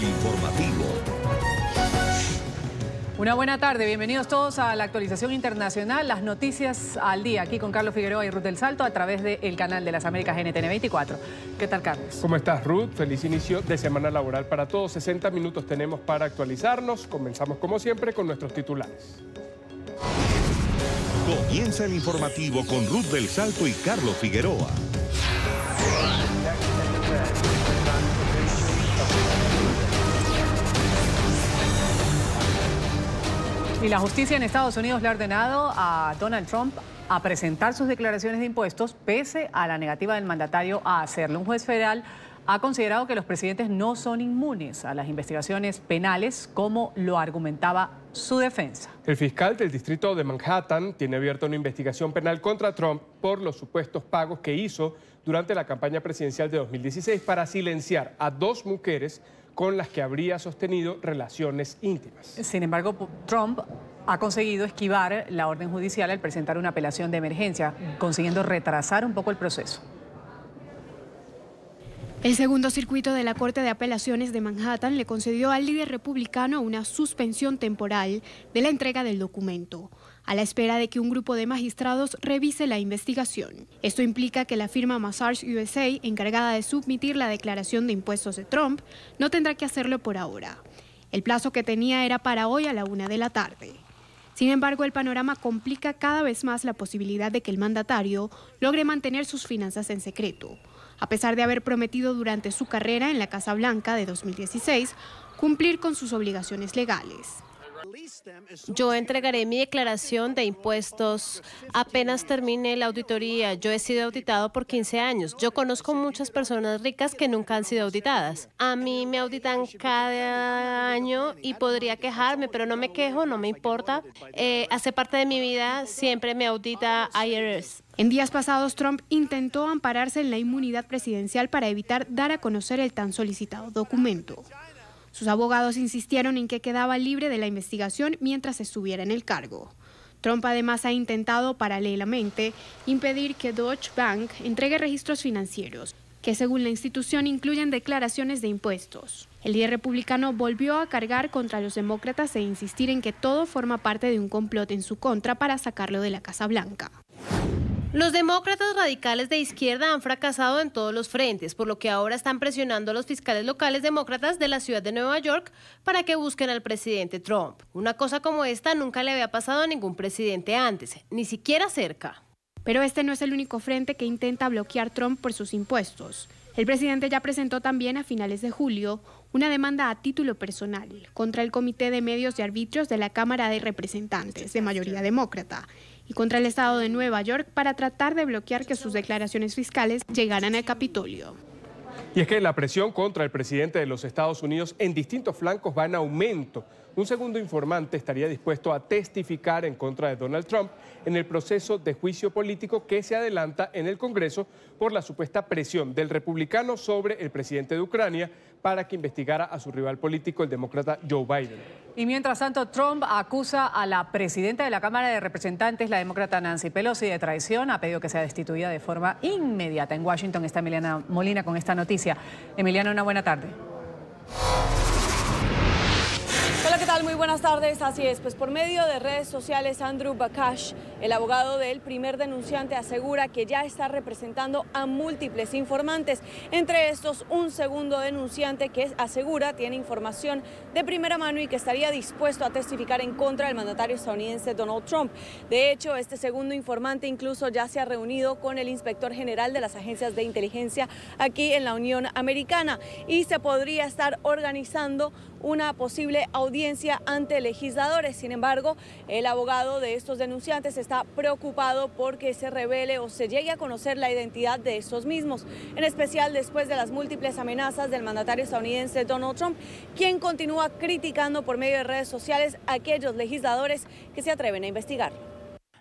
informativo. Una buena tarde, bienvenidos todos a la actualización internacional, las noticias al día, aquí con Carlos Figueroa y Ruth del Salto a través del canal de las Américas NTN 24. ¿Qué tal, Carlos? ¿Cómo estás, Ruth? Feliz inicio de semana laboral para todos. 60 minutos tenemos para actualizarnos. Comenzamos, como siempre, con nuestros titulares. Comienza el informativo con Ruth del Salto y Carlos Figueroa. Y la justicia en Estados Unidos le ha ordenado a Donald Trump a presentar sus declaraciones de impuestos pese a la negativa del mandatario a hacerlo. Un juez federal ha considerado que los presidentes no son inmunes a las investigaciones penales como lo argumentaba su defensa. El fiscal del distrito de Manhattan tiene abierta una investigación penal contra Trump por los supuestos pagos que hizo durante la campaña presidencial de 2016 para silenciar a 2 mujeres con las que habría sostenido relaciones íntimas. Sin embargo, Trump ha conseguido esquivar la orden judicial al presentar una apelación de emergencia, consiguiendo retrasar un poco el proceso. El segundo circuito de la Corte de Apelaciones de Manhattan le concedió al líder republicano una suspensión temporal de la entrega del documento, a la espera de que un grupo de magistrados revise la investigación. Esto implica que la firma Mazars USA, encargada de submitir la declaración de impuestos de Trump, no tendrá que hacerlo por ahora. El plazo que tenía era para hoy a la 1 de la tarde. Sin embargo, el panorama complica cada vez más la posibilidad de que el mandatario logre mantener sus finanzas en secreto, a pesar de haber prometido durante su carrera en la Casa Blanca de 2016 cumplir con sus obligaciones legales. Yo entregaré mi declaración de impuestos apenas termine la auditoría. Yo he sido auditado por 15 años. Yo conozco muchas personas ricas que nunca han sido auditadas. A mí me auditan cada año y podría quejarme, pero no me quejo, no me importa. Hace parte de mi vida, siempre me audita IRS. En días pasados, Trump intentó ampararse en la inmunidad presidencial para evitar dar a conocer el tan solicitado documento. Sus abogados insistieron en que quedaba libre de la investigación mientras estuviera en el cargo. Trump además ha intentado paralelamente impedir que Deutsche Bank entregue registros financieros, que según la institución incluyen declaraciones de impuestos. El líder republicano volvió a cargar contra los demócratas e insistir en que todo forma parte de un complot en su contra para sacarlo de la Casa Blanca. Los demócratas radicales de izquierda han fracasado en todos los frentes, por lo que ahora están presionando a los fiscales locales demócratas de la ciudad de Nueva York para que busquen al presidente Trump. Una cosa como esta nunca le había pasado a ningún presidente antes, ni siquiera cerca. Pero este no es el único frente que intenta bloquear Trump por sus impuestos. El presidente ya presentó también a finales de julio una demanda a título personal contra el Comité de Medios y Arbitrios de la Cámara de Representantes, de mayoría demócrata, y contra el Estado de Nueva York para tratar de bloquear que sus declaraciones fiscales llegaran al Capitolio. Y es que la presión contra el presidente de los Estados Unidos en distintos flancos va en aumento. Un segundo informante estaría dispuesto a testificar en contra de Donald Trump en el proceso de juicio político que se adelanta en el Congreso por la supuesta presión del republicano sobre el presidente de Ucrania para que investigara a su rival político, el demócrata Joe Biden. Y mientras tanto, Trump acusa a la presidenta de la Cámara de Representantes, la demócrata Nancy Pelosi, de traición. Ha pedido que sea destituida de forma inmediata. En Washington está Emiliano Molina con esta noticia. Emiliano, una buena tarde. Hola, ¿qué tal? Muy buenas tardes. Así es, pues por medio de redes sociales, Andrew Bakash, el abogado del primer denunciante, asegura que ya está representando a múltiples informantes. Entre estos, un segundo denunciante que asegura tiene información de primera mano y que estaría dispuesto a testificar en contra del mandatario estadounidense Donald Trump. De hecho, este segundo informante incluso ya se ha reunido con el inspector general de las agencias de inteligencia aquí en la Unión Americana y se podría estar organizando una posible audiencia ante legisladores. Sin embargo, el abogado de estos denunciantes está preocupado porque se revele o se llegue a conocer la identidad de estos mismos, en especial después de las múltiples amenazas del mandatario estadounidense Donald Trump, quien continúa criticando por medio de redes sociales a aquellos legisladores que se atreven a investigar.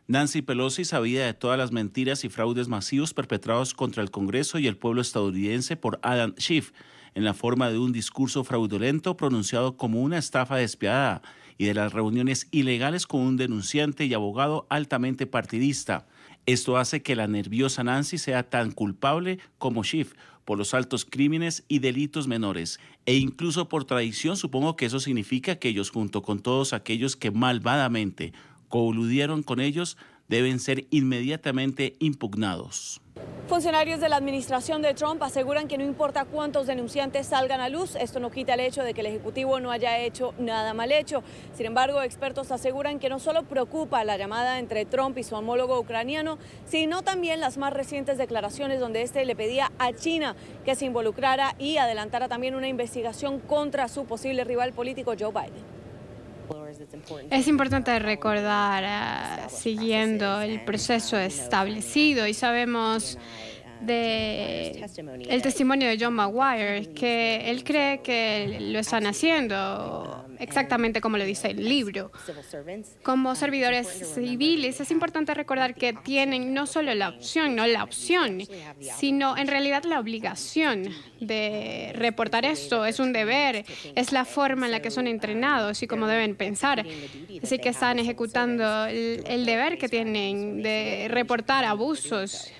Nancy Pelosi sabía de todas las mentiras y fraudes masivos perpetrados contra el Congreso y el pueblo estadounidense por Adam Schiff, en la forma de un discurso fraudulento pronunciado como una estafa despiadada y de las reuniones ilegales con un denunciante y abogado altamente partidista. Esto hace que la nerviosa Nancy sea tan culpable como Schiff, por los altos crímenes y delitos menores. E incluso por tradición, supongo que eso significa que ellos, junto con todos aquellos que malvadamente coludieron con ellos, deben ser inmediatamente impugnados. Funcionarios de la administración de Trump aseguran que no importa cuántos denunciantes salgan a luz, esto no quita el hecho de que el Ejecutivo no haya hecho nada mal hecho. Sin embargo, expertos aseguran que no solo preocupa la llamada entre Trump y su homólogo ucraniano, sino también las más recientes declaraciones donde este le pedía a China que se involucrara y adelantara también una investigación contra su posible rival político Joe Biden. Es importante recordar, siguiendo el proceso establecido, y sabemos del testimonio de John Maguire, que él cree que lo están haciendo exactamente como lo dice el libro. Como servidores civiles, es importante recordar que tienen no solo la opción, sino en realidad la obligación de reportar esto. Es un deber, es la forma en la que son entrenados y cómo deben pensar. Así que están ejecutando el deber que tienen de reportar abusos.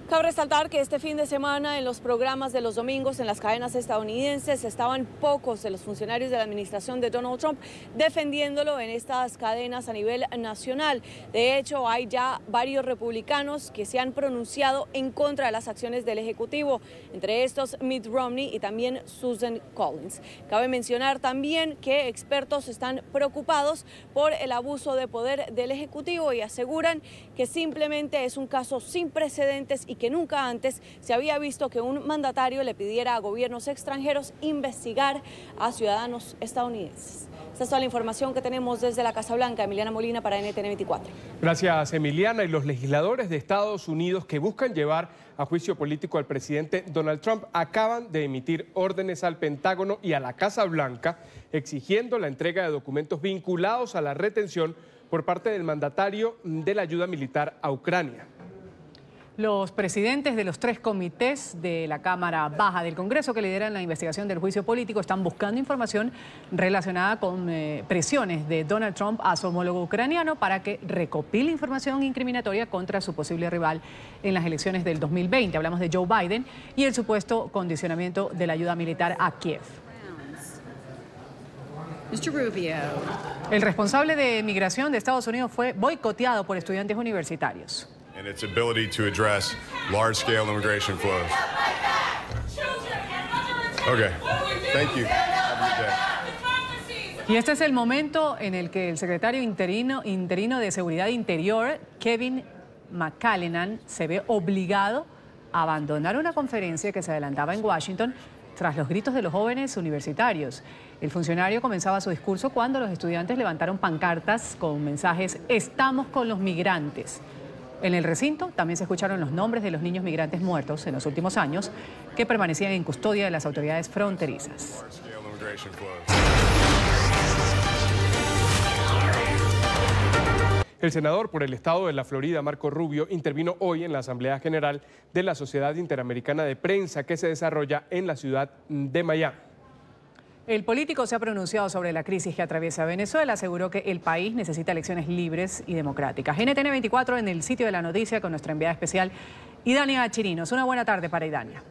Cabe resaltar que este fin de semana en los programas de los domingos en las cadenas estadounidenses estaban pocos de los funcionarios de la administración de Donald Trump defendiéndolo en estas cadenas a nivel nacional. De hecho, hay ya varios republicanos que se han pronunciado en contra de las acciones del Ejecutivo, entre estos Mitt Romney y también Susan Collins. Cabe mencionar también que expertos están preocupados por el abuso de poder del Ejecutivo y aseguran que simplemente es un caso sin precedentes y que nunca antes se había visto que un mandatario le pidiera a gobiernos extranjeros investigar a ciudadanos estadounidenses. Esta es toda la información que tenemos desde la Casa Blanca. Emiliana Molina para NTN 24. Gracias, Emiliana. Y los legisladores de Estados Unidos que buscan llevar a juicio político al presidente Donald Trump acaban de emitir órdenes al Pentágono y a la Casa Blanca exigiendo la entrega de documentos vinculados a la retención por parte del mandatario de la ayuda militar a Ucrania. Los presidentes de los 3 comités de la Cámara Baja del Congreso que lideran la investigación del juicio político están buscando información relacionada con presiones de Donald Trump a su homólogo ucraniano para que recopile información incriminatoria contra su posible rival en las elecciones del 2020. Hablamos de Joe Biden y el supuesto condicionamiento de la ayuda militar a Kiev. Mr. Rubio. El responsable de migración de Estados Unidos fue boicoteado por estudiantes universitarios. And its ability to address large-scale immigration flows. Okay, thank you. Have a good day. Y este es el momento en el que el secretario interino de Seguridad Interior, Kevin McCallinan, se ve obligado a abandonar una conferencia que se adelantaba en Washington tras los gritos de los jóvenes universitarios. El funcionario comenzaba su discurso cuando los estudiantes levantaron pancartas con mensajes «Estamos con los migrantes». En el recinto también se escucharon los nombres de los niños migrantes muertos en los últimos años que permanecían en custodia de las autoridades fronterizas. El senador por el estado de la Florida, Marco Rubio, intervino hoy en la Asamblea General de la Sociedad Interamericana de Prensa que se desarrolla en la ciudad de Miami. El político se ha pronunciado sobre la crisis que atraviesa Venezuela. Aseguró que el país necesita elecciones libres y democráticas. NTN 24 en el sitio de la noticia con nuestra enviada especial, Idania Chirinos. Una buena tarde para Idania.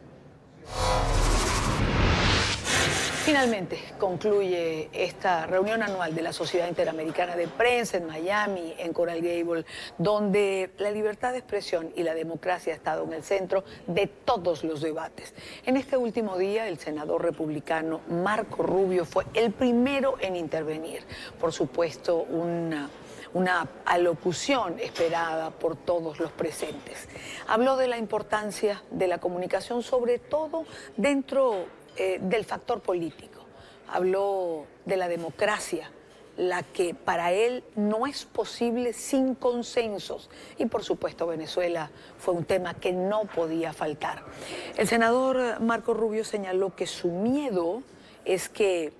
Finalmente concluye esta reunión anual de la Sociedad Interamericana de Prensa en Miami, en Coral Gables, donde la libertad de expresión y la democracia ha estado en el centro de todos los debates. En este último día, el senador republicano Marco Rubio fue el primero en intervenir. Por supuesto, una alocución esperada por todos los presentes. Habló de la importancia de la comunicación, sobre todo dentro del factor político. Habló de la democracia, la que para él no es posible sin consensos. Y por supuesto Venezuela fue un tema que no podía faltar. El senador Marco Rubio señaló que su miedo es que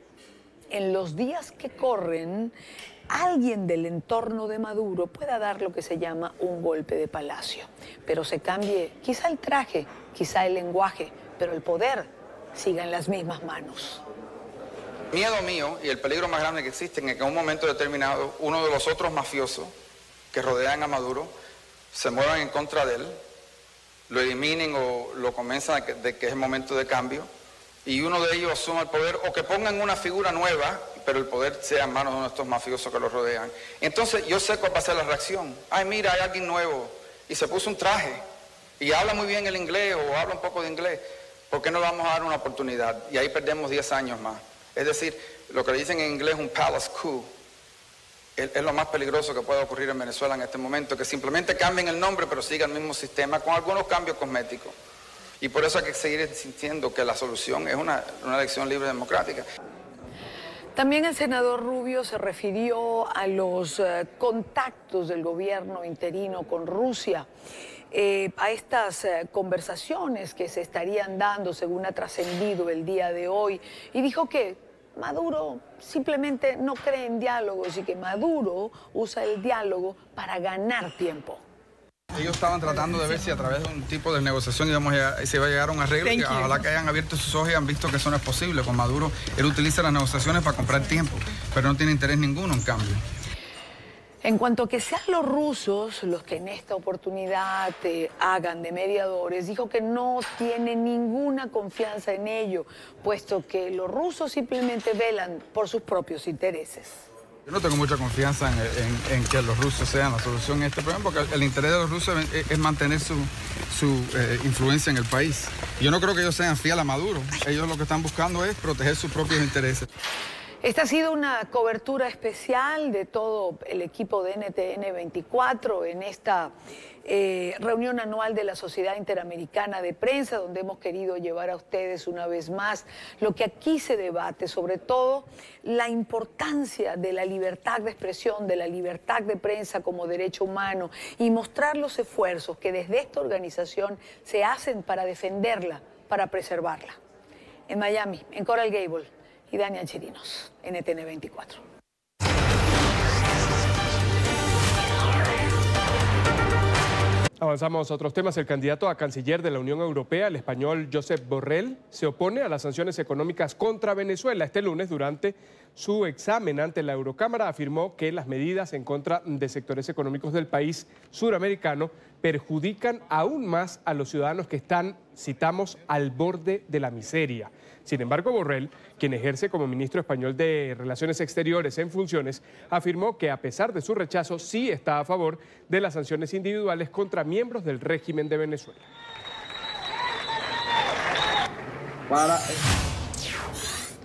en los días que corren alguien del entorno de Maduro pueda dar lo que se llama un golpe de palacio. Pero se cambie quizá el traje, quizá el lenguaje, pero el poder siga en las mismas manos. Miedo mío y el peligro más grande que existe es que en un momento determinado uno de los otros mafiosos que rodean a Maduro se muevan en contra de él lo eliminen o lo convenzan de que es el momento de cambio, y uno de ellos asuma el poder, o que pongan una figura nueva, pero el poder sea en manos de uno de estos mafiosos que los rodean. Entonces yo sé cuál va a ser la reacción. Ay, mira, hay alguien nuevo y se puso un traje y habla muy bien el inglés o habla un poco de inglés. ¿Por qué no le vamos a dar una oportunidad? Y ahí perdemos 10 años más. Es decir, lo que le dicen en inglés un palace coup es lo más peligroso que puede ocurrir en Venezuela en este momento, que simplemente cambien el nombre pero sigan el mismo sistema con algunos cambios cosméticos. Y por eso hay que seguir insistiendo que la solución es una elección libre y democrática. También el senador Rubio se refirió a los contactos del gobierno interino con Rusia, a estas conversaciones que se estarían dando, según ha trascendido el día de hoy, y dijo que Maduro simplemente no cree en diálogos y que Maduro usa el diálogo para ganar tiempo. Ellos estaban tratando de ver si a través de un tipo de negociación se iba a llegar a un arreglo, y ojalá que hayan abierto sus ojos y han visto que eso no es posible. Con Maduro, él utiliza las negociaciones para comprar tiempo, pero no tiene interés ninguno en cambio. En cuanto a que sean los rusos los que en esta oportunidad hagan de mediadores, dijo que no tiene ninguna confianza en ello, puesto que los rusos simplemente velan por sus propios intereses. Yo no tengo mucha confianza en que los rusos sean la solución a este problema, porque el interés de los rusos es mantener su influencia en el país. Yo no creo que ellos sean fieles a Maduro. Ellos lo que están buscando es proteger sus propios intereses. Esta ha sido una cobertura especial de todo el equipo de NTN 24 en esta reunión anual de la Sociedad Interamericana de Prensa, donde hemos querido llevar a ustedes una vez más lo que aquí se debate, sobre todo la importancia de la libertad de expresión, de la libertad de prensa como derecho humano, y mostrar los esfuerzos que desde esta organización se hacen para defenderla, para preservarla. En Miami, en Coral Gable y Daniel Chirinos, NTN 24. Avanzamos a otros temas. El candidato a canciller de la Unión Europea, el español Josep Borrell, se opone a las sanciones económicas contra Venezuela. Este lunes, durante su examen ante la Eurocámara, afirmó que las medidas en contra de sectores económicos del país suramericano perjudican aún más a los ciudadanos que están, citamos, al borde de la miseria. Sin embargo, Borrell, quien ejerce como ministro español de Relaciones Exteriores en funciones, afirmó que a pesar de su rechazo sí está a favor de las sanciones individuales contra miembros del régimen de Venezuela.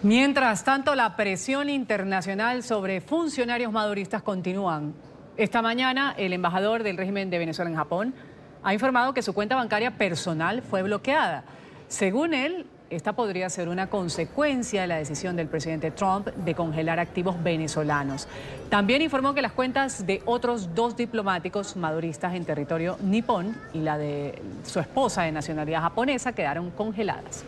Mientras tanto, la presión internacional sobre funcionarios maduristas continúan. Esta mañana, el embajador del régimen de Venezuela en Japón ha informado que su cuenta bancaria personal fue bloqueada. Según él, esta podría ser una consecuencia de la decisión del presidente Trump de congelar activos venezolanos. También informó que las cuentas de otros 2 diplomáticos maduristas en territorio nipón y la de su esposa de nacionalidad japonesa quedaron congeladas.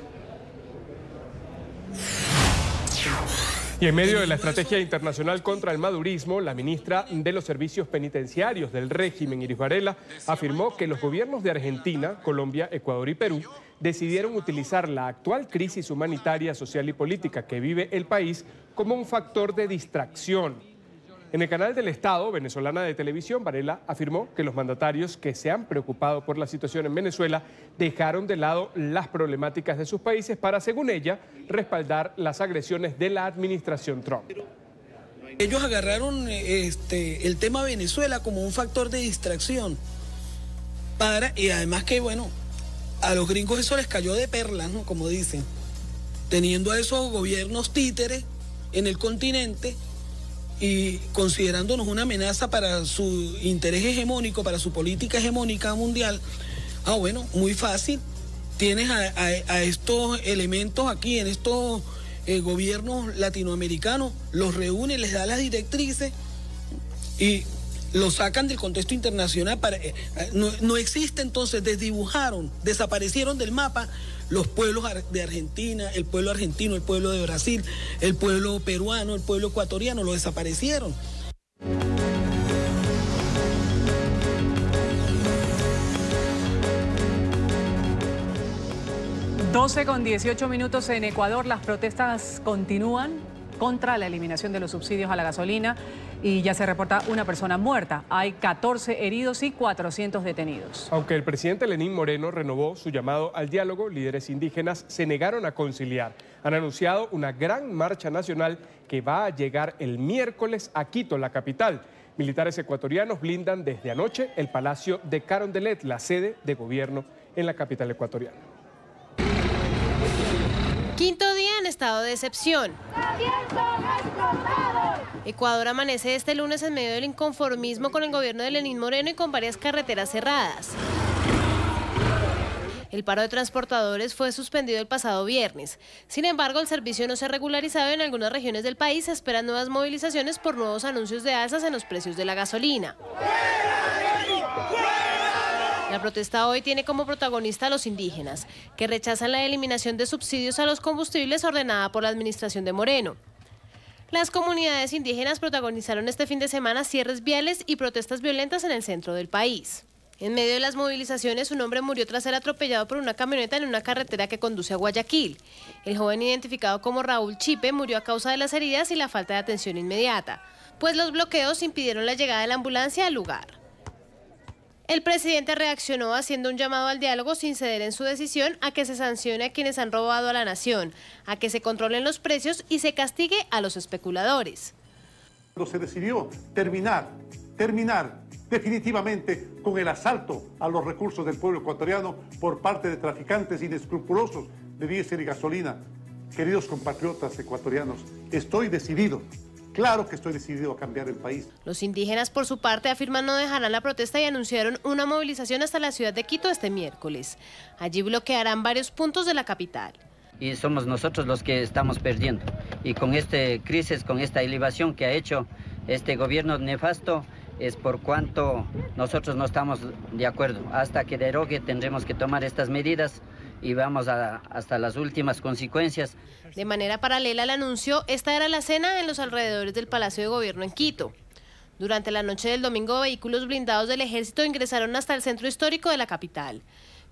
Y en medio de la estrategia internacional contra el madurismo, la ministra de los Servicios Penitenciarios del régimen, Iris Varela, afirmó que los gobiernos de Argentina, Colombia, Ecuador y Perú decidieron utilizar la actual crisis humanitaria, social y política que vive el país como un factor de distracción. En el canal del Estado venezolana de televisión, Varela afirmó que los mandatarios que se han preocupado por la situación en Venezuela dejaron de lado las problemáticas de sus países para, según ella, respaldar las agresiones de la administración Trump. Ellos agarraron el tema Venezuela como un factor de distracción y además que, bueno, a los gringos eso les cayó de perlas, ¿no? Como dicen, teniendo a esos gobiernos títeres en el continente y considerándonos una amenaza para su interés hegemónico, para su política hegemónica mundial. Bueno, muy fácil. Tienes a estos elementos aquí, en estos gobiernos latinoamericanos, los reúne, les da las directrices y los sacan del contexto internacional. No existe, entonces desdibujaron, desaparecieron del mapa los pueblos de Argentina, el pueblo argentino, el pueblo de Brasil, el pueblo peruano, el pueblo ecuatoriano, lo desaparecieron. ...12:18 en Ecuador, las protestas continúan contra la eliminación de los subsidios a la gasolina y ya se reporta una persona muerta. Hay 14 heridos y 400 detenidos. Aunque el presidente Lenín Moreno renovó su llamado al diálogo, líderes indígenas se negaron a conciliar. Han anunciado una gran marcha nacional que va a llegar el miércoles a Quito, la capital. Militares ecuatorianos blindan desde anoche el Palacio de Carondelet, la sede de gobierno en la capital ecuatoriana. Quinto día en estado de excepción. Ecuador amanece este lunes en medio del inconformismo con el gobierno de Lenín Moreno y con varias carreteras cerradas. El paro de transportadores fue suspendido el pasado viernes. Sin embargo, el servicio no se ha regularizado y en algunas regiones del país se esperan nuevas movilizaciones por nuevos anuncios de alzas en los precios de la gasolina. La protesta hoy tiene como protagonista a los indígenas, que rechazan la eliminación de subsidios a los combustibles ordenada por la administración de Moreno. Las comunidades indígenas protagonizaron este fin de semana cierres viales y protestas violentas en el centro del país. En medio de las movilizaciones, un hombre murió tras ser atropellado por una camioneta en una carretera que conduce a Guayaquil. El joven, identificado como Raúl Chipe, murió a causa de las heridas y la falta de atención inmediata, pues los bloqueos impidieron la llegada de la ambulancia al lugar. El presidente reaccionó haciendo un llamado al diálogo sin ceder en su decisión a que se sancione a quienes han robado a la nación, a que se controlen los precios y se castigue a los especuladores. Cuando se decidió terminar definitivamente con el asalto a los recursos del pueblo ecuatoriano por parte de traficantes inescrupulosos de diésel y gasolina. Queridos compatriotas ecuatorianos, estoy decidido, claro que estoy decidido a cambiar el país. Los indígenas, por su parte, afirman no dejarán la protesta y anunciaron una movilización hasta la ciudad de Quito este miércoles. Allí bloquearán varios puntos de la capital. Y somos nosotros los que estamos perdiendo. Y con esta crisis, con esta elevación que ha hecho este gobierno nefasto, es por cuanto nosotros no estamos de acuerdo. Hasta que derogue tendremos que tomar estas medidas y vamos hasta las últimas consecuencias. De manera paralela al anuncio, esta era la escena en los alrededores del Palacio de Gobierno en Quito. Durante la noche del domingo, vehículos blindados del ejército ingresaron hasta el centro histórico de la capital.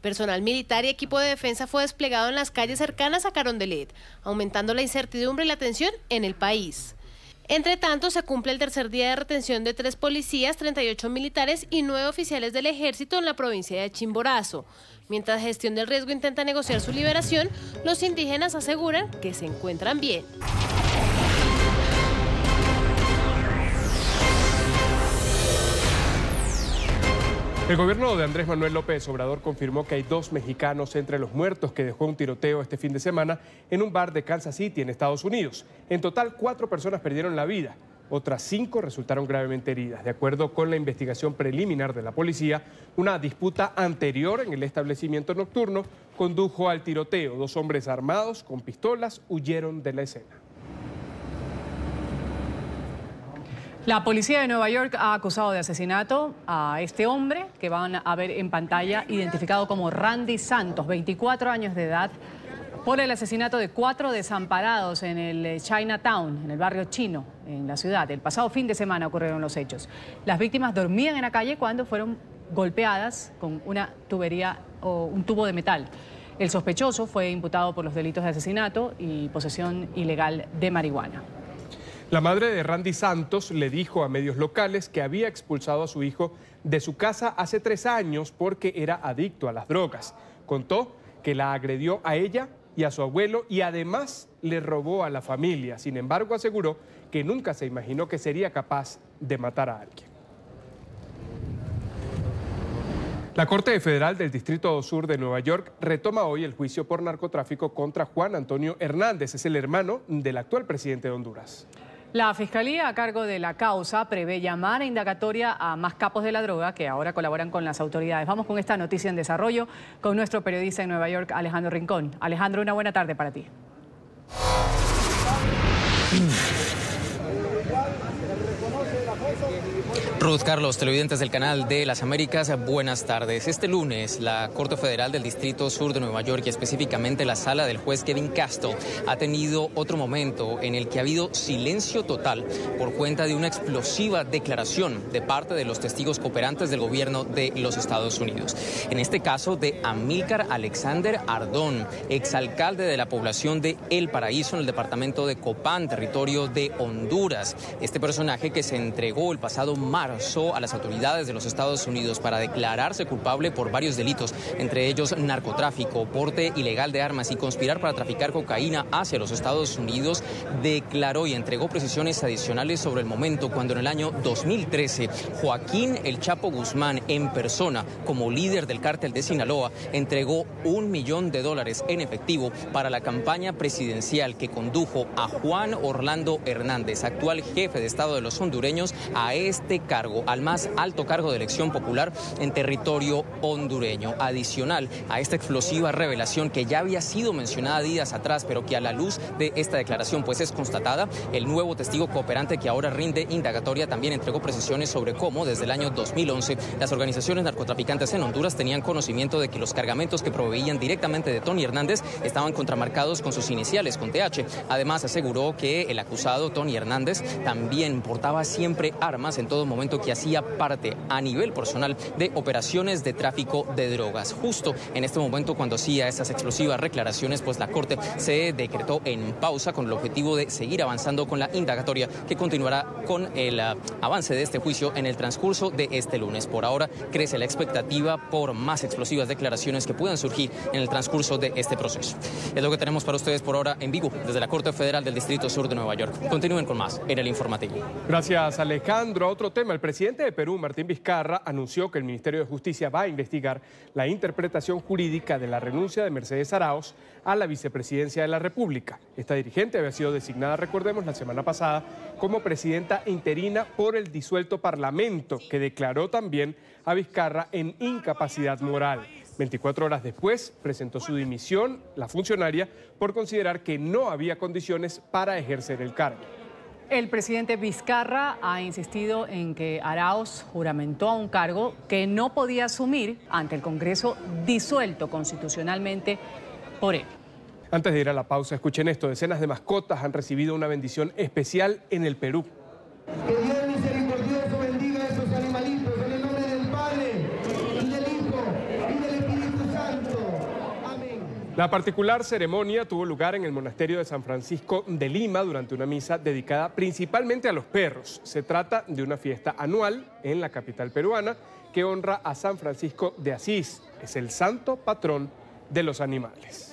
Personal militar y equipo de defensa fue desplegado en las calles cercanas a Carondelet, aumentando la incertidumbre y la tensión en el país. Entre tanto, se cumple el tercer día de retención de 3 policías, 38 militares y 9 oficiales del ejército en la provincia de Chimborazo. Mientras Gestión del Riesgo intenta negociar su liberación, los indígenas aseguran que se encuentran bien. El gobierno de Andrés Manuel López Obrador confirmó que hay 2 mexicanos entre los muertos que dejó un tiroteo este fin de semana en un bar de Kansas City, en Estados Unidos. En total, 4 personas perdieron la vida. Otras 5 resultaron gravemente heridas. De acuerdo con la investigación preliminar de la policía, una disputa anterior en el establecimiento nocturno condujo al tiroteo. 2 hombres armados con pistolas huyeron de la escena. La policía de Nueva York ha acusado de asesinato a este hombre que van a ver en pantalla, identificado como Randy Santos, 24 años de edad, por el asesinato de 4 desamparados en el Chinatown, en el barrio chino, en la ciudad. El pasado fin de semana ocurrieron los hechos. Las víctimas dormían en la calle cuando fueron golpeadas con una tubería o un tubo de metal. El sospechoso fue imputado por los delitos de asesinato y posesión ilegal de marihuana. La madre de Randy Santos le dijo a medios locales que había expulsado a su hijo de su casa hace 3 años porque era adicto a las drogas. Contó que la agredió a ella y a su abuelo y además le robó a la familia. Sin embargo, aseguró que nunca se imaginó que sería capaz de matar a alguien. La Corte Federal del Distrito Sur de Nueva York retoma hoy el juicio por narcotráfico contra Juan Antonio Hernández. Es el hermano del actual presidente de Honduras. La Fiscalía, a cargo de la causa, prevé llamar a indagatoria a más capos de la droga que ahora colaboran con las autoridades. Vamos con esta noticia en desarrollo con nuestro periodista en Nueva York, Alejandro Rincón. Alejandro, una buena tarde para ti. Ruth, Carlos, televidentes del canal de las Américas, buenas tardes. Este lunes, la Corte Federal del Distrito Sur de Nueva York y específicamente la sala del juez Kevin Castle ha tenido otro momento en el que ha habido silencio total por cuenta de una explosiva declaración de parte de los testigos cooperantes del gobierno de los Estados Unidos. En este caso de Amílcar Alexander Ardón, exalcalde de la población de El Paraíso en el departamento de Copán, territorio de Honduras. Este personaje que se entregó el pasado marzo a las autoridades de los Estados Unidos para declararse culpable por varios delitos, entre ellos narcotráfico, porte ilegal de armas y conspirar para traficar cocaína hacia los Estados Unidos, declaró y entregó precisiones adicionales sobre el momento cuando en el año 2013 Joaquín El Chapo Guzmán en persona, como líder del cártel de Sinaloa, entregó $1 millón en efectivo para la campaña presidencial que condujo a Juan Orlando Hernández, actual jefe de Estado de los hondureños, a este cargo, al más alto cargo de elección popular en territorio hondureño. Adicional a esta explosiva revelación que ya había sido mencionada días atrás, pero que a la luz de esta declaración pues es constatada, el nuevo testigo cooperante que ahora rinde indagatoria también entregó precisiones sobre cómo desde el año 2011 las organizaciones narcotraficantes en Honduras tenían conocimiento de que los cargamentos que proveían directamente de Tony Hernández estaban contramarcados con sus iniciales, con TH. Además aseguró que el acusado Tony Hernández también portaba siempre armas en todo momento, que hacía parte a nivel personal de operaciones de tráfico de drogas. Justo en este momento, cuando hacía estas explosivas declaraciones, pues la Corte se decretó en pausa con el objetivo de seguir avanzando con la indagatoria que continuará con el avance de este juicio en el transcurso de este lunes. Por ahora crece la expectativa por más explosivas declaraciones que puedan surgir en el transcurso de este proceso. Es lo que tenemos para ustedes por ahora en vivo desde la Corte Federal del Distrito Sur de Nueva York. Continúen con más en el informativo. Gracias, Alejandro. Otro tema. El presidente de Perú, Martín Vizcarra, anunció que el Ministerio de Justicia va a investigar la interpretación jurídica de la renuncia de Mercedes Arauz a la vicepresidencia de la República. Esta dirigente había sido designada, recordemos, la semana pasada como presidenta interina por el disuelto Parlamento, que declaró también a Vizcarra en incapacidad moral. 24 horas después presentó su dimisión la funcionaria por considerar que no había condiciones para ejercer el cargo. El presidente Vizcarra ha insistido en que Arauz juramentó a un cargo que no podía asumir ante el Congreso disuelto constitucionalmente por él. Antes de ir a la pausa, escuchen esto. Decenas de mascotas han recibido una bendición especial en el Perú. Que Dios misericordioso bendiga a esos animalitos en el nombre del Padre, y del Hijo, y del Espíritu Santo. Amén. La particular ceremonia tuvo lugar en el monasterio de San Francisco de Lima durante una misa dedicada principalmente a los perros. Se trata de una fiesta anual en la capital peruana que honra a San Francisco de Asís. Es el santo patrón de los animales.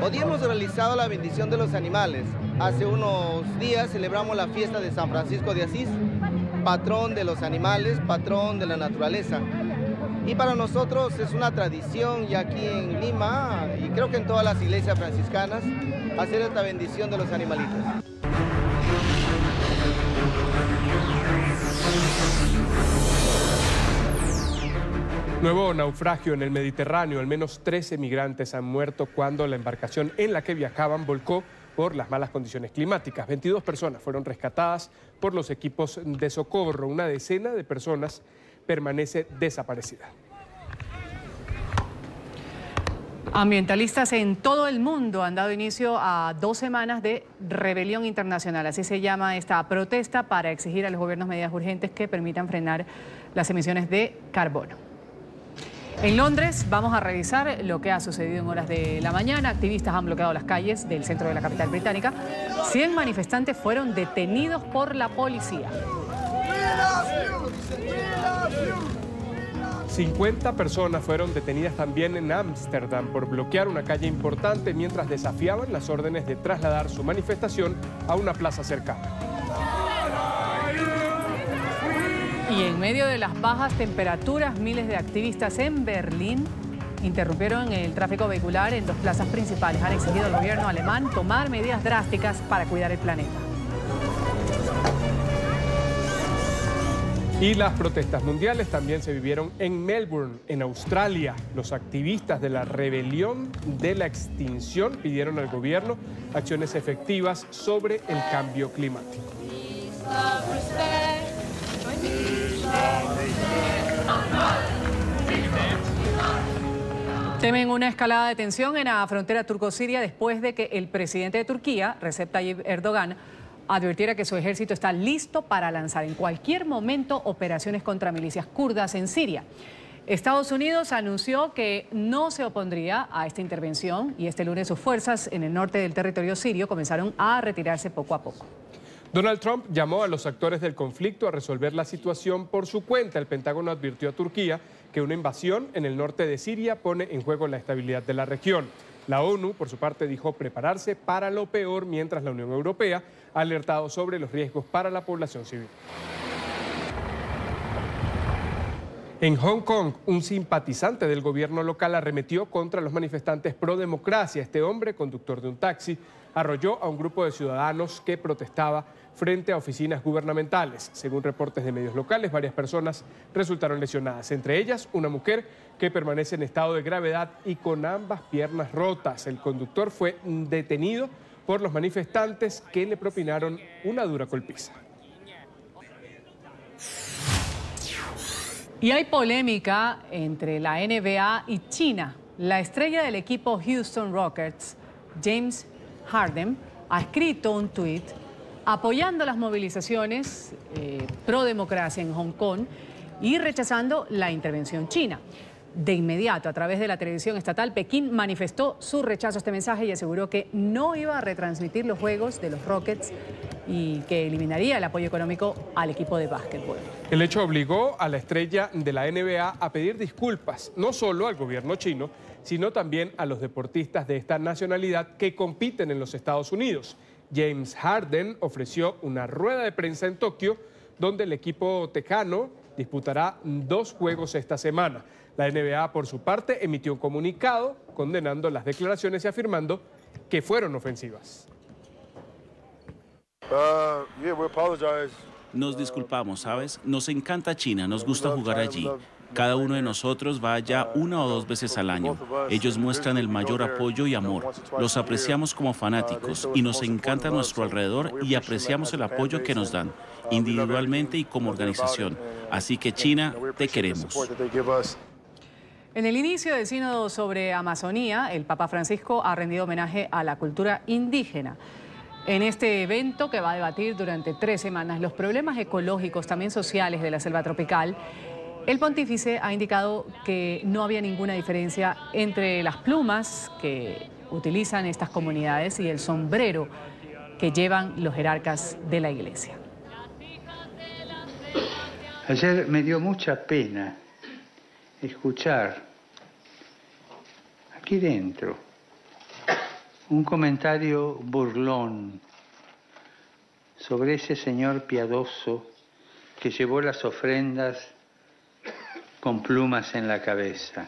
Hoy hemos realizado la bendición de los animales. Hace unos días celebramos la fiesta de San Francisco de Asís, patrón de los animales, patrón de la naturaleza. Y para nosotros es una tradición ya aquí en Lima y creo que en todas las iglesias franciscanas hacer esta bendición de los animalitos. Nuevo naufragio en el Mediterráneo. Al menos 13 migrantes han muerto cuando la embarcación en la que viajaban volcó por las malas condiciones climáticas. 22 personas fueron rescatadas por los equipos de socorro. Una decena de personas permanece desaparecida. Ambientalistas en todo el mundo han dado inicio a 2 semanas de rebelión internacional. Así se llama esta protesta para exigir a los gobiernos medidas urgentes que permitan frenar las emisiones de carbono. En Londres vamos a revisar lo que ha sucedido en horas de la mañana. Activistas han bloqueado las calles del centro de la capital británica. 100 manifestantes fueron detenidos por la policía. 50 personas fueron detenidas también en Ámsterdam por bloquear una calle importante mientras desafiaban las órdenes de trasladar su manifestación a una plaza cercana. Y en medio de las bajas temperaturas, miles de activistas en Berlín interrumpieron el tráfico vehicular en 2 plazas principales. Han exigido al gobierno alemán tomar medidas drásticas para cuidar el planeta. Y las protestas mundiales también se vivieron en Melbourne, en Australia. Los activistas de la rebelión de la extinción pidieron al gobierno acciones efectivas sobre el cambio climático. Temen una escalada de tensión en la frontera turco-siria después de que el presidente de Turquía, Recep Tayyip Erdogan, advirtiera que su ejército está listo para lanzar en cualquier momento operaciones contra milicias kurdas en Siria. Estados Unidos anunció que no se opondría a esta intervención y este lunes sus fuerzas en el norte del territorio sirio comenzaron a retirarse poco a poco. Donald Trump llamó a los actores del conflicto a resolver la situación por su cuenta. El Pentágono advirtió a Turquía que una invasión en el norte de Siria pone en juego la estabilidad de la región. La ONU, por su parte, dijo prepararse para lo peor, mientras la Unión Europea ha alertado sobre los riesgos para la población civil. En Hong Kong, un simpatizante del gobierno local arremetió contra los manifestantes pro democracia. Este hombre, conductor de un taxi, arrolló a un grupo de ciudadanos que protestaba frente a oficinas gubernamentales. Según reportes de medios locales, varias personas resultaron lesionadas, entre ellas una mujer que permanece en estado de gravedad y con ambas piernas rotas. El conductor fue detenido por los manifestantes que le propinaron una dura golpiza. Y hay polémica entre la NBA y China. La estrella del equipo Houston Rockets, James Harden, ha escrito un tuit apoyando las movilizaciones pro democracia en Hong Kong y rechazando la intervención china. De inmediato, a través de la televisión estatal, Pekín manifestó su rechazo a este mensaje y aseguró que no iba a retransmitir los juegos de los Rockets y que eliminaría el apoyo económico al equipo de básquetbol. El hecho obligó a la estrella de la NBA a pedir disculpas, no solo al gobierno chino, sino también a los deportistas de esta nacionalidad que compiten en los Estados Unidos. James Harden ofreció una rueda de prensa en Tokio, donde el equipo tejano disputará 2 juegos esta semana. La NBA, por su parte, emitió un comunicado condenando las declaraciones y afirmando que fueron ofensivas. Nos disculpamos, ¿sabes? Nos encanta China, nos gusta jugar allí. Cada uno de nosotros va allá 1 o 2 veces al año. Ellos muestran el mayor apoyo y amor. Los apreciamos como fanáticos y nos encanta nuestro alrededor y apreciamos el apoyo que nos dan, individualmente y como organización. Así que China, te queremos. En el inicio del sínodo sobre Amazonía, el Papa Francisco ha rendido homenaje a la cultura indígena. En este evento, que va a debatir durante 3 semanas los problemas ecológicos, también sociales, de la selva tropical, el pontífice ha indicado que no había ninguna diferencia entre las plumas que utilizan estas comunidades y el sombrero que llevan los jerarcas de la Iglesia. Ayer me dio mucha pena escuchar aquí dentro un comentario burlón sobre ese señor piadoso que llevó las ofrendas con plumas en la cabeza.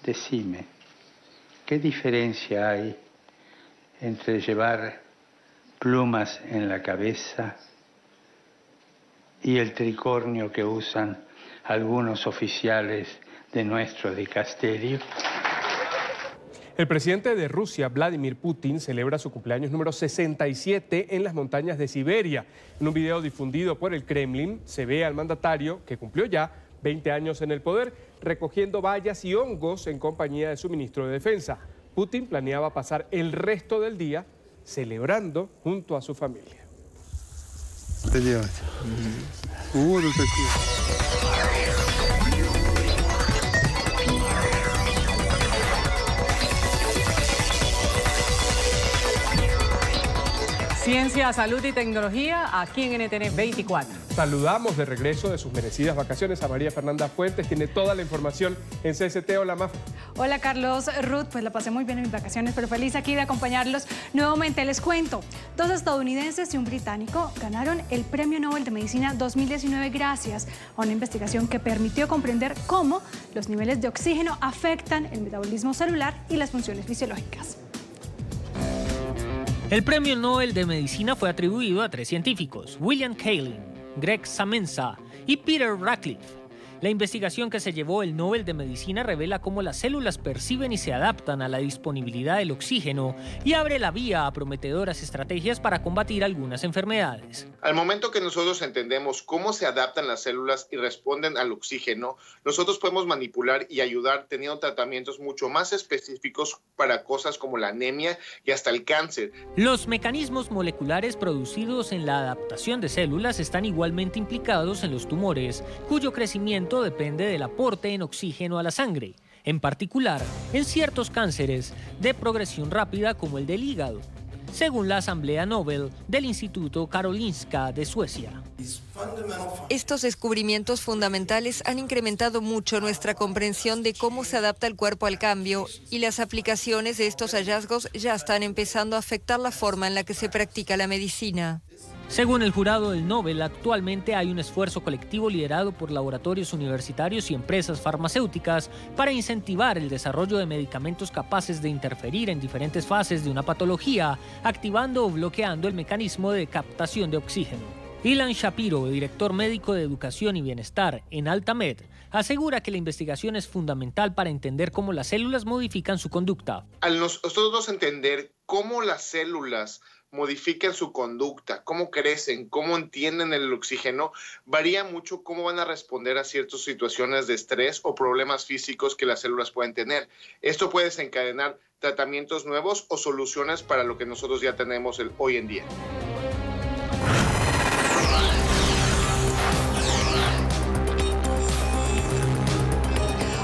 Decime, ¿qué diferencia hay entre llevar plumas en la cabeza y el tricornio que usan algunos oficiales de nuestro dicasterio? El presidente de Rusia, Vladimir Putin, celebra su cumpleaños número 67 en las montañas de Siberia. En un video difundido por el Kremlin se ve al mandatario, que cumplió ya 20 años en el poder, recogiendo bayas y hongos en compañía de su ministro de Defensa. Putin planeaba pasar el resto del día celebrando junto a su familia. Ciencia, salud y tecnología aquí en NTN 24. Saludamos de regreso de sus merecidas vacaciones a María Fernanda Fuentes. Tiene toda la información en CST. Hola, Maf. Hola, Carlos. Ruth, pues la pasé muy bien en mis vacaciones, pero feliz aquí de acompañarlos nuevamente. Les cuento, 2 estadounidenses y un británico ganaron el Premio Nobel de Medicina 2019 gracias a una investigación que permitió comprender cómo los niveles de oxígeno afectan el metabolismo celular y las funciones fisiológicas. El Premio Nobel de Medicina fue atribuido a 3 científicos, William Kaelin, Greg Samenza y Peter Ratcliffe. La investigación que se llevó el Nobel de Medicina revela cómo las células perciben y se adaptan a la disponibilidad del oxígeno y abre la vía a prometedoras estrategias para combatir algunas enfermedades. Al momento que nosotros entendemos cómo se adaptan las células y responden al oxígeno, nosotros podemos manipular y ayudar teniendo tratamientos mucho más específicos para cosas como la anemia y hasta el cáncer. Los mecanismos moleculares producidos en la adaptación de células están igualmente implicados en los tumores, cuyo crecimiento depende del aporte en oxígeno a la sangre, en particular en ciertos cánceres de progresión rápida como el del hígado, según la Asamblea Nobel del Instituto Karolinska de Suecia. Estos descubrimientos fundamentales han incrementado mucho nuestra comprensión de cómo se adapta el cuerpo al cambio, y las aplicaciones de estos hallazgos ya están empezando a afectar la forma en la que se practica la medicina. Según el jurado del Nobel, actualmente hay un esfuerzo colectivo liderado por laboratorios universitarios y empresas farmacéuticas para incentivar el desarrollo de medicamentos capaces de interferir en diferentes fases de una patología, activando o bloqueando el mecanismo de captación de oxígeno. Ilan Shapiro, director médico de Educación y Bienestar en Altamed, asegura que la investigación es fundamental para entender cómo las células modifican su conducta. Al nosotros entender cómo las células modifican su conducta, cómo crecen, cómo entienden el oxígeno, varía mucho cómo van a responder a ciertas situaciones de estrés o problemas físicos que las células pueden tener. Esto puede desencadenar tratamientos nuevos o soluciones para lo que nosotros ya tenemos hoy en día.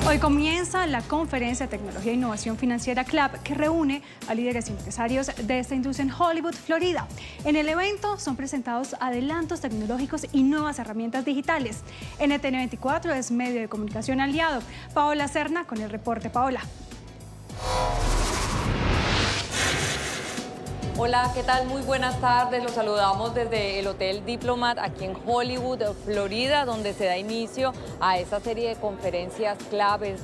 Hoy comienza la conferencia de Tecnología e Innovación Financiera CLAP, que reúne a líderes y empresarios de esta industria en Hollywood, Florida. En el evento son presentados adelantos tecnológicos y nuevas herramientas digitales. NTN 24 es medio de comunicación aliado. Paola Serna con el reporte. Paola. Hola, ¿qué tal? Muy buenas tardes. Los saludamos desde el Hotel Diplomat aquí en Hollywood, Florida, donde se da inicio a esta serie de conferencias claves.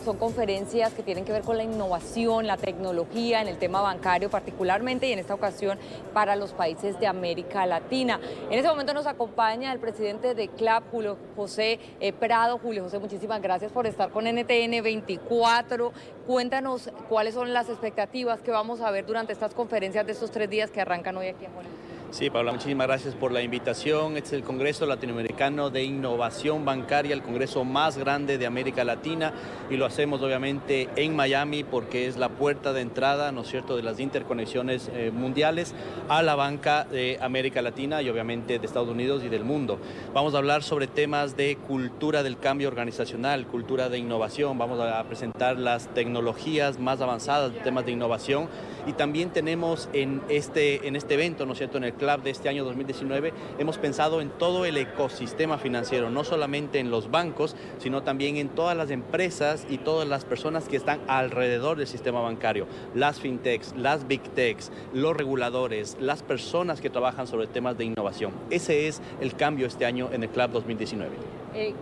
Son conferencias que tienen que ver con la innovación, la tecnología en el tema bancario particularmente, y en esta ocasión para los países de América Latina. En este momento nos acompaña el presidente de CLAP, Julio José Prado. Julio José, muchísimas gracias por estar con NTN 24. Cuéntanos cuáles son las expectativas que vamos a ver durante estas conferencias de estos 3 días que arrancan hoy aquí en Hollywood. Sí, Paula, muchísimas gracias por la invitación. Este es el Congreso Latinoamericano de Innovación Bancaria, el congreso más grande de América Latina, y lo hacemos obviamente en Miami porque es la puerta de entrada, ¿no es cierto?, de las interconexiones mundiales a la banca de América Latina y obviamente de Estados Unidos y del mundo. Vamos a hablar sobre temas de cultura del cambio organizacional, cultura de innovación. Vamos a presentar las tecnologías más avanzadas de temas de innovación, y también tenemos en este evento, ¿no es cierto?, en el CLAP de este año 2019, hemos pensado en todo el ecosistema financiero, no solamente en los bancos, sino también en todas las empresas y todas las personas que están alrededor del sistema bancario, las fintechs, las big techs, los reguladores, las personas que trabajan sobre temas de innovación. Ese es el cambio este año en el CLAP 2019.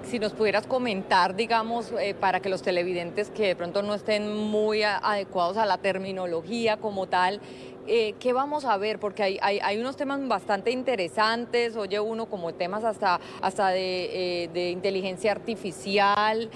Si nos pudieras comentar, digamos, para que los televidentes que de pronto no estén muy adecuados a la terminología como tal, ¿qué vamos a ver? Porque hay unos temas bastante interesantes, oye uno como temas hasta de inteligencia artificial,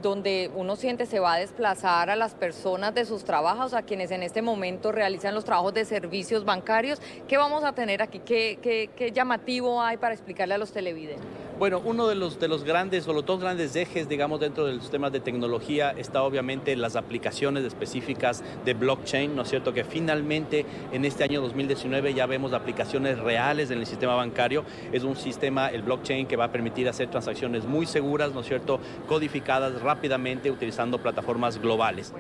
donde uno siente se va a desplazar a las personas de sus trabajos, a quienes en este momento realizan los trabajos de servicios bancarios. ¿Qué vamos a tener aquí? ¿Qué llamativo hay para explicarle a los televidentes? Bueno, uno de los grandes, o los dos grandes ejes, digamos, dentro de los temas de tecnología está obviamente las aplicaciones específicas de blockchain, ¿no es cierto?, que finalmente en este año 2019 ya vemos aplicaciones reales en el sistema bancario. Es un sistema, el blockchain, que va a permitir hacer transacciones muy seguras, ¿no es cierto?, codificadas rápidamente utilizando plataformas globales.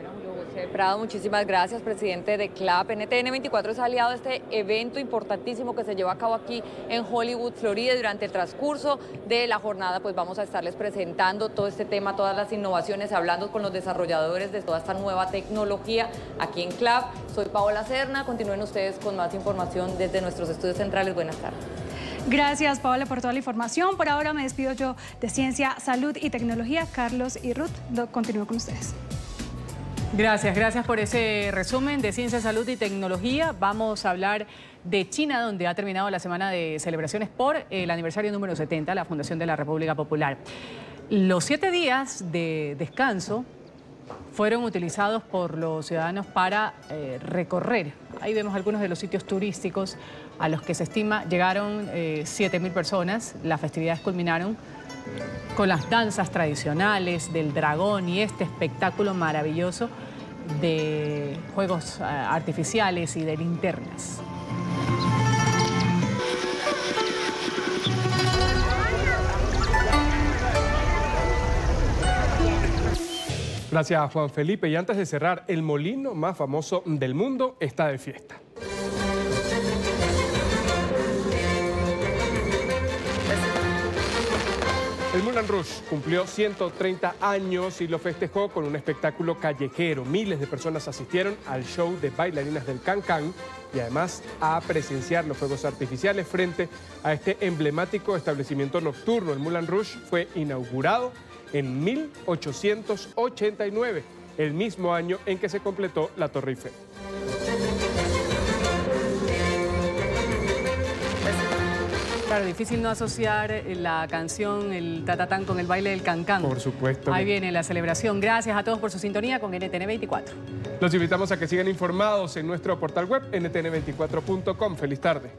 Prado, muchísimas gracias, presidente de CLAP. NTN 24 es aliado de este evento importantísimo que se lleva a cabo aquí en Hollywood, Florida. Durante el transcurso de la jornada, pues vamos a estarles presentando todo este tema, todas las innovaciones, hablando con los desarrolladores de toda esta nueva tecnología aquí en CLAP. Soy Paola Serna, continúen ustedes con más información desde nuestros estudios centrales. Buenas tardes. Gracias, Paola, por toda la información. Por ahora me despido yo de Ciencia, Salud y Tecnología. Carlos y Ruth, continúo con ustedes. Gracias por ese resumen de Ciencia, Salud y Tecnología. Vamos a hablar de China, donde ha terminado la semana de celebraciones por el aniversario número 70, la fundación de la República Popular. Los 7 días de descanso fueron utilizados por los ciudadanos para recorrer. Ahí vemos algunos de los sitios turísticos a los que se estima llegaron 7.000 personas. Las festividades culminaron con las danzas tradicionales del dragón y este espectáculo maravilloso de juegos artificiales y de linternas. Gracias, Juan Felipe. Y antes de cerrar, el molino más famoso del mundo está de fiesta. El Moulin Rouge cumplió 130 años y lo festejó con un espectáculo callejero. Miles de personas asistieron al show de bailarinas del Can-Can y además a presenciar los fuegos artificiales frente a este emblemático establecimiento nocturno. El Moulin Rouge fue inaugurado en 1889, el mismo año en que se completó la Torre Eiffel. Claro, difícil no asociar la canción, el tatatán, con el baile del Can-Can. Por supuesto. Ahí viene la celebración. Gracias a todos por su sintonía con NTN 24. Los invitamos a que sigan informados en nuestro portal web ntn24.com. Feliz tarde.